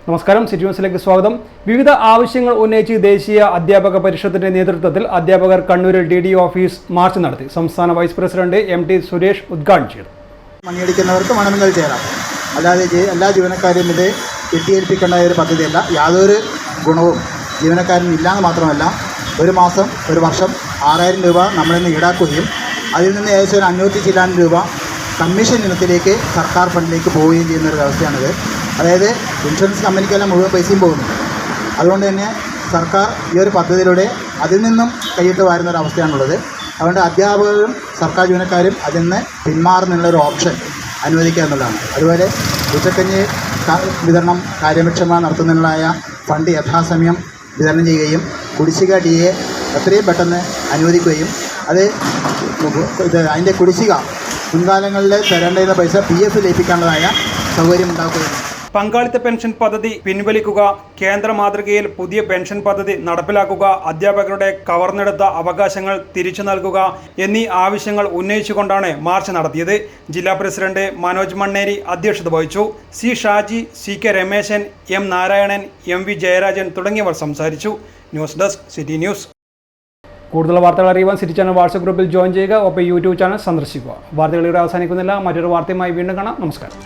നമസ്കാരം, സിറ്റി ന്യൂസിലേക്ക് സ്വാഗതം. വിവിധ ആവശ്യങ്ങൾ ഉന്നയിച്ച് ദേശീയ അധ്യാപക പരിഷത്തിന്റെ നേതൃത്വത്തിൽ അധ്യാപകർ കണ്ണൂരിൽ DDO ഓഫീസ് മാർച്ച് നടത്തി. സംസ്ഥാന വൈസ് പ്രസിഡന്റ് MT സുരേഷ് ഉദ്ഘാടനം ചെയ്തു. മണിയടിക്കുന്നവർക്ക് വേണമെങ്കിൽ ചേരാം, അല്ലാതെ എല്ലാ ജീവനക്കാരെയും ഇത് കെട്ടിയേൽപ്പിക്കേണ്ട ഒരു പദ്ധതിയല്ല. യാതൊരു ഗുണവും ജീവനക്കാരന് ഇല്ലയെന്ന് മാത്രമല്ല, ഒരു മാസം ഒരു വർഷം 6000 രൂപ നമ്മളിൽ നിന്ന് ഈടാക്കുകയും അതിൽ നിന്ന് ഏകദേശം ഒരു 500 ചില്ലാനം രൂപ കമ്മീഷൻ ഇനത്തിലേക്ക് സർക്കാർ ഫണ്ടിലേക്ക് പോവുകയും ചെയ്യുന്നൊരു വ്യവസ്ഥയാണിത്. അതായത് ഇൻഷുറൻസ് കമ്പനിക്കെല്ലാം മുഴുവൻ പൈസയും പോകുന്നു. അതുകൊണ്ട് തന്നെ സർക്കാർ ഈ ഒരു പദ്ധതിയിലൂടെ അതിൽ നിന്നും കൈയിട്ട് വാരുന്നൊരവസ്ഥയാണുള്ളത്. അതുകൊണ്ട് അധ്യാപകരും സർക്കാർ ജീവനക്കാരും അതിൽ നിന്ന് പിന്മാറുന്നുള്ളൊരു ഓപ്ഷൻ അനുവദിക്കുക എന്നുള്ളതാണ്. അതുപോലെ ഉച്ചക്കഞ്ഞി വിതരണം കാര്യക്ഷമമായി നടത്തുന്നതിനുള്ള ഫണ്ട് യഥാസമയം വിതരണം ചെയ്യുകയും കുടിശ്ശിക DA എത്രയും പെട്ടെന്ന് അനുവദിക്കുകയും അതിൻ്റെ കുടിശ്ശിക മുൻകാലങ്ങളിൽ തരേണ്ടുന്ന പൈസ PF ലയിപ്പിക്കാനുള്ളതായ സൗകര്യം ഉണ്ടാക്കുകയും. പങ്കാളിത്ത പെൻഷൻ പദ്ധതി പിൻവലിക്കുക, കേന്ദ്ര മാതൃകയിൽ പുതിയ പെൻഷൻ പദ്ധതി നടപ്പിലാക്കുക, അധ്യാപകരുടെ കവർന്നെടുത്ത അവകാശങ്ങൾ തിരിച്ചു നൽകുക എന്നീ ആവശ്യങ്ങൾ ഉന്നയിച്ചുകൊണ്ടാണ് മാർച്ച് നടത്തിയത്. ജില്ലാ പ്രസിഡന്റ് മനോജ് മണ്ണേരി അധ്യക്ഷത വഹിച്ചു. C Shaji, CK Rameshan, M Narayanan, MV Jayarajan തുടങ്ങിയവർ സംസാരിച്ചു. News desk, city news. കൂടുതൽ വാർത്തകൾ അറിയുവാൻ സിറ്റി ചാനൽ വാട്സ്ആപ്പ് ഗ്രൂപ്പിൽ ജോയിൻ ചെയ്യുക. ഒപ്പം YouTube ചാനൽ സന്ദർശിക്കുക. വാർത്തകൾ ഇവിടെ അവസാനിക്കുന്നില്ല. മറ്റൊരു വാർത്തയുമായി വീണ്ടും കാണാം. നമസ്കാരം.